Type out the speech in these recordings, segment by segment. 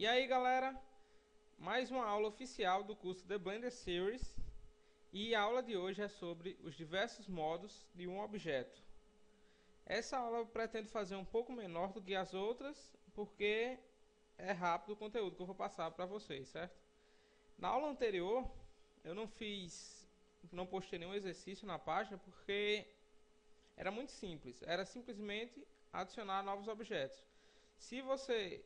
E aí galera, mais uma aula oficial do curso The Blender Series. E a aula de hoje é sobre os diversos modos de um objeto. Essa aula eu pretendo fazer um pouco menor do que as outras, porque é rápido o conteúdo que eu vou passar para vocês, certo? Na aula anterior eu não postei nenhum exercício na página porque era muito simples, era simplesmente adicionar novos objetos. Se você,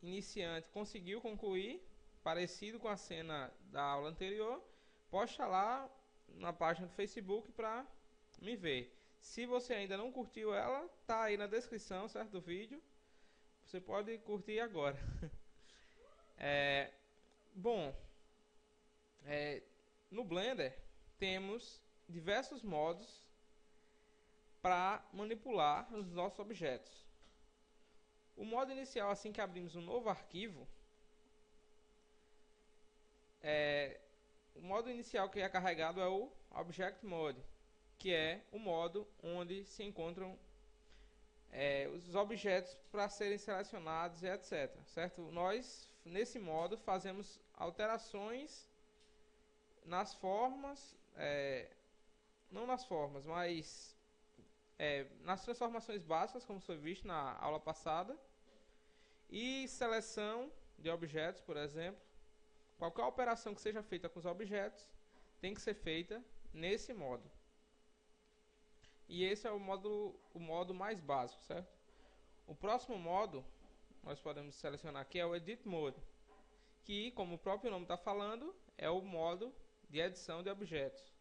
iniciante, conseguiu concluir, parecido com a cena da aula anterior, posta lá na página do Facebook para me ver. Se você ainda não curtiu ela, tá aí na descrição, certo, do vídeo. Você pode curtir agora. Bom, no Blender temos diversos modos para manipular os nossos objetos. O modo inicial, assim que abrimos um novo arquivo, o modo inicial que é carregado é o Object Mode, que é o modo onde se encontram os objetos para serem selecionados e etc. Certo? Nós, nesse modo, fazemos alterações nas formas, não nas formas, mas nas transformações básicas, como foi visto na aula passada, e seleção de objetos, por exemplo. Qualquer operação que seja feita com os objetos tem que ser feita nesse modo. E esse é o modo mais básico, certo? O próximo modo nós podemos selecionar aqui é o Edit Mode, que, como o próprio nome está falando, é o modo de edição de objetos.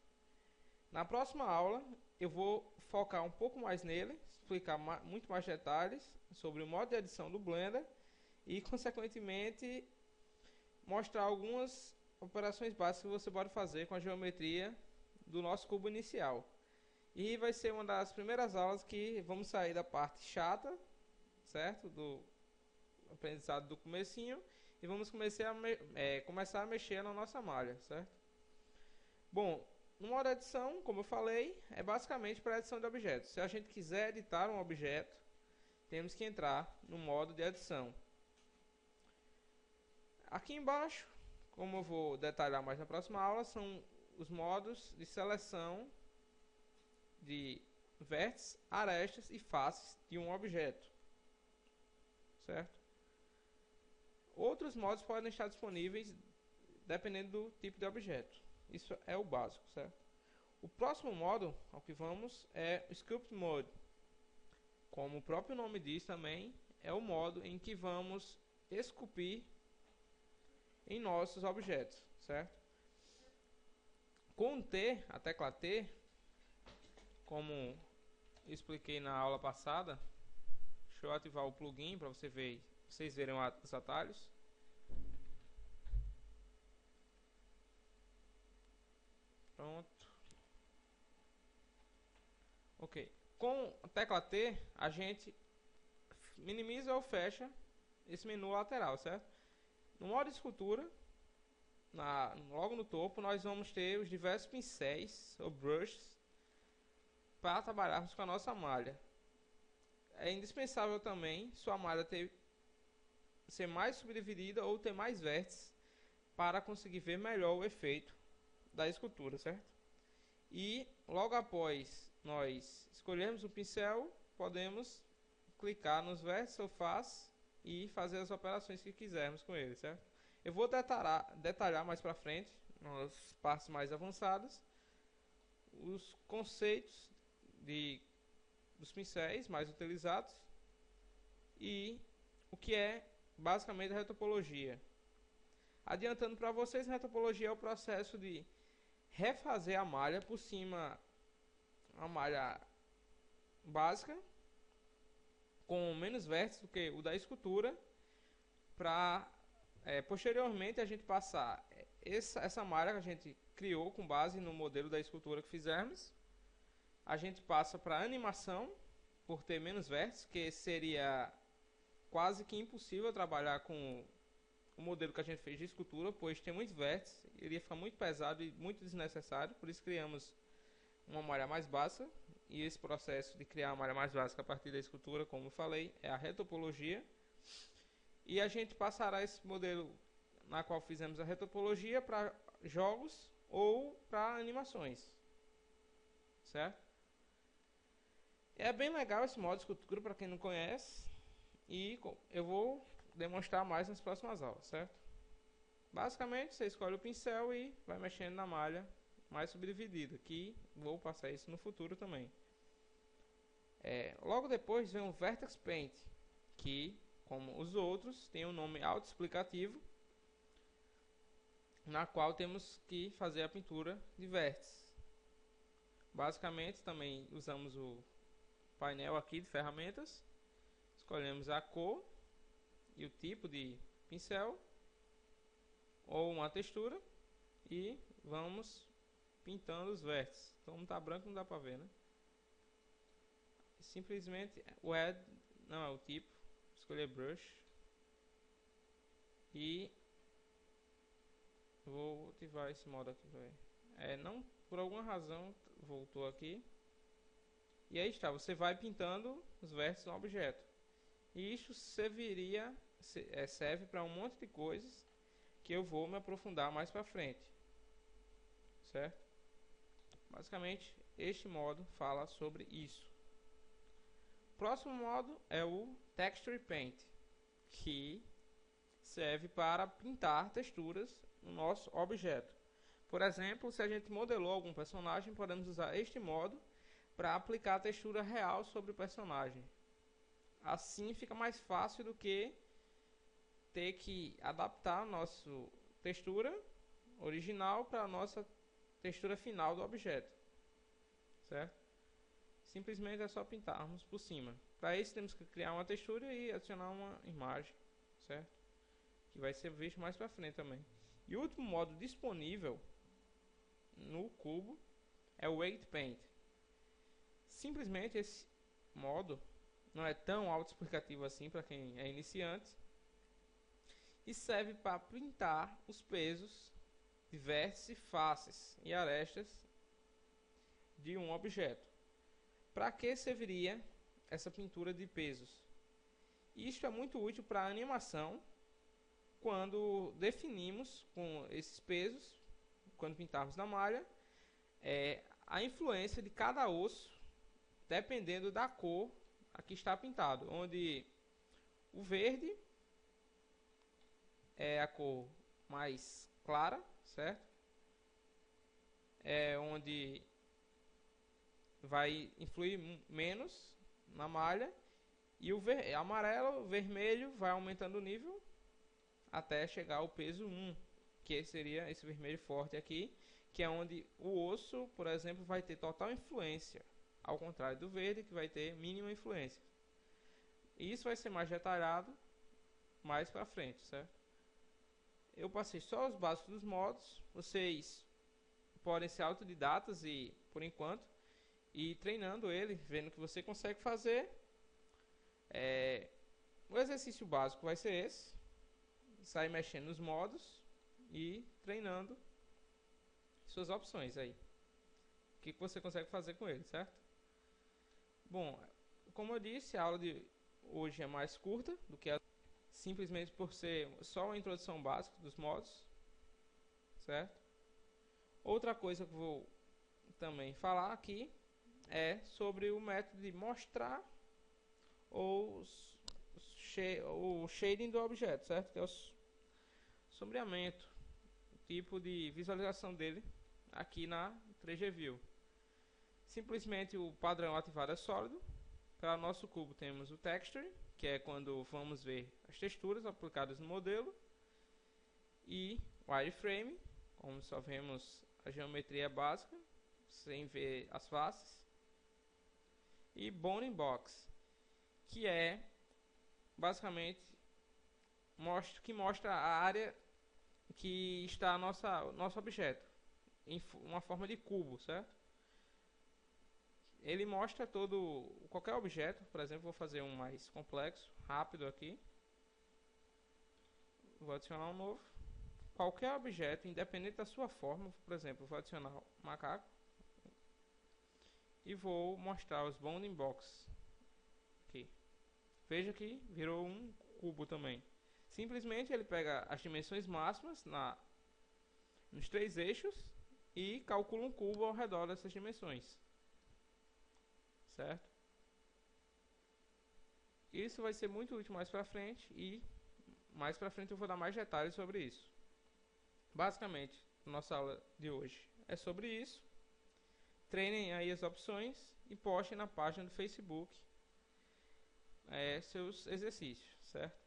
Na próxima aula eu vou focar um pouco mais nele, explicar muito mais detalhes sobre o modo de edição do Blender e, consequentemente, mostrar algumas operações básicas que você pode fazer com a geometria do nosso cubo inicial. E vai ser uma das primeiras aulas que vamos sair da parte chata, certo? Do aprendizado do comecinho, e vamos começar a mexer na nossa malha, certo? Bom, no modo edição, como eu falei, é basicamente para edição de objetos. Se a gente quiser editar um objeto, temos que entrar no modo de edição. Aqui embaixo, como eu vou detalhar mais na próxima aula, são os modos de seleção de vértices, arestas e faces de um objeto, certo? Outros modos podem estar disponíveis dependendo do tipo de objeto. Isso é o básico, certo? O próximo modo ao que vamos é o Sculpt Mode. Como o próprio nome diz também, é o modo em que vamos esculpir em nossos objetos, certo? Com o T, a tecla T, como expliquei na aula passada, deixa eu ativar o plugin para vocês verem os atalhos. Pronto. Ok. Com a tecla T, a gente minimiza ou fecha esse menu lateral, certo? No modo escultura, logo no topo, nós vamos ter os diversos pincéis ou brushes para trabalharmos com a nossa malha. É indispensável também sua malha ser mais subdividida ou ter mais vértices para conseguir ver melhor o efeito da escultura, certo? E logo após nós escolhermos o pincel, podemos clicar nos vértices ou face e fazer as operações que quisermos com ele, certo? Eu vou detalhar mais para frente, nas partes mais avançadas, os conceitos dos pincéis mais utilizados e o que é basicamente a retopologia. Adiantando para vocês, a retopologia é o processo de refazer a malha por cima, a malha básica, com menos vértices do que o da escultura, para posteriormente a gente passar essa malha que a gente criou com base no modelo da escultura que fizermos. A gente passa para animação, por ter menos vértices, que seria quase que impossível trabalhar com o modelo que a gente fez de escultura, pois tem muitos vértices, iria ficar muito pesado e muito desnecessário, por isso criamos uma malha mais básica, e esse processo de criar a malha mais básica a partir da escultura, como eu falei, é a retopologia. E a gente passará esse modelo na qual fizemos a retopologia para jogos ou para animações, certo? É bem legal esse modo de escultura para quem não conhece, e eu vou demonstrar mais nas próximas aulas, certo? Basicamente, você escolhe o pincel e vai mexendo na malha mais subdividida, que vou passar isso no futuro também. Logo depois vem o Vertex Paint, que, como os outros, tem um nome autoexplicativo, na qual temos que fazer a pintura de vértices. Basicamente, também usamos o painel aqui de ferramentas, escolhemos a cor e o tipo de pincel ou uma textura e vamos pintando os vértices. Então não está branco, não dá para ver, né? Simplesmente o add não é o tipo, escolher brush e vou ativar esse modo aqui, não, por alguma razão voltou aqui. E aí está, você vai pintando os vértices no objeto. E isso serve para um monte de coisas que eu vou me aprofundar mais para frente, certo? Basicamente, este modo fala sobre isso. O próximo modo é o Texture Paint, que serve para pintar texturas no nosso objeto. Por exemplo, se a gente modelou algum personagem, podemos usar este modo para aplicar a textura real sobre o personagem. Assim fica mais fácil do que ter que adaptar a nossa textura original para a nossa textura final do objeto, certo? Simplesmente é só pintarmos por cima. Para isso temos que criar uma textura e adicionar uma imagem, certo? Que vai ser visto mais para frente também. E o último modo disponível no cubo é o Weight Paint. Simplesmente esse modo não é tão autoexplicativo assim para quem é iniciante e serve para pintar os pesos de vértices, faces e arestas de um objeto. Para que serviria essa pintura de pesos? Isto é muito útil para a animação, quando definimos com esses pesos, quando pintarmos na malha, a influência de cada osso, dependendo da cor a que está pintado, onde o verde é a cor mais clara, certo? É onde vai influir menos na malha, e o amarelo, vermelho vai aumentando o nível até chegar ao peso 1, que seria esse vermelho forte aqui, que é onde o osso, por exemplo, vai ter total influência, ao contrário do verde, que vai ter mínima influência. E isso vai ser mais detalhado mais para frente, certo? Eu passei só os básicos dos modos. Vocês podem ser autodidatas e, por enquanto, ir treinando ele, vendo o que você consegue fazer. O exercício básico vai ser esse: sair mexendo nos modos e treinando suas opções aí. O que você consegue fazer com ele, certo? Bom, como eu disse, a aula de hoje é mais curta do que a simplesmente por ser só uma introdução básica dos modos, certo? Outra coisa que eu vou também falar aqui é sobre o método de mostrar o shading do objeto, certo? Que é o sombreamento, o tipo de visualização dele aqui na 3D View. Simplesmente o padrão ativado é sólido. Para nosso cubo temos o Texture, que é quando vamos ver as texturas aplicadas no modelo, e Wireframe, como só vemos a geometria básica, sem ver as faces, e Bounding Box, que é basicamente que mostra a área que está nosso objeto, em uma forma de cubo, certo? Ele mostra qualquer objeto. Por exemplo, vou fazer um mais complexo, rápido aqui. Vou adicionar um novo. Qualquer objeto, independente da sua forma, por exemplo, vou adicionar um macaco. E vou mostrar os bounding box aqui. Veja que virou um cubo também. Simplesmente ele pega as dimensões máximas nos 3 eixos e calcula um cubo ao redor dessas dimensões, certo? Isso vai ser muito útil mais pra frente, e mais pra frente eu vou dar mais detalhes sobre isso. Basicamente, nossa aula de hoje é sobre isso. Treinem aí as opções e postem na página do Facebook seus exercícios, certo?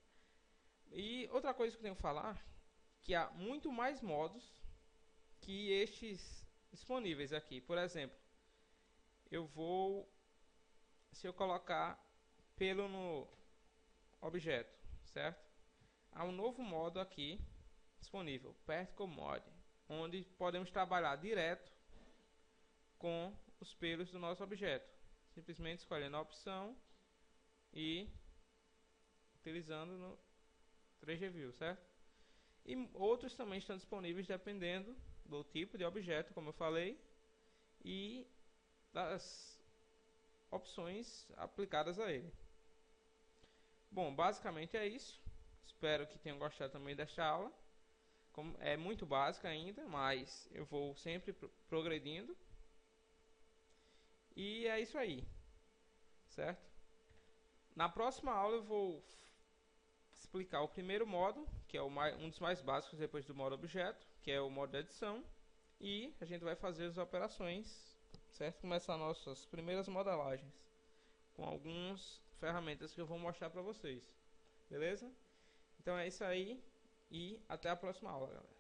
E outra coisa que eu tenho que falar, que há muito mais modos que estes disponíveis aqui. Por exemplo, se eu colocar pelo no objeto, certo? Há um novo modo aqui disponível, Particle Mode, onde podemos trabalhar direto com os pelos do nosso objeto, simplesmente escolhendo a opção e utilizando no 3D View, certo? E outros também estão disponíveis dependendo do tipo de objeto, como eu falei, e das opções aplicadas a ele. Bom, basicamente é isso. Espero que tenham gostado também desta aula. É muito básica ainda, mas eu vou sempre progredindo. E é isso aí, certo? Na próxima aula eu vou explicar o primeiro modo, que é um dos mais básicos depois do modo objeto, que é o modo de edição. E a gente vai fazer as operações, certo? Começar nossas primeiras modelagens com algumas ferramentas que eu vou mostrar para vocês. Beleza? Então é isso aí e até a próxima aula, galera.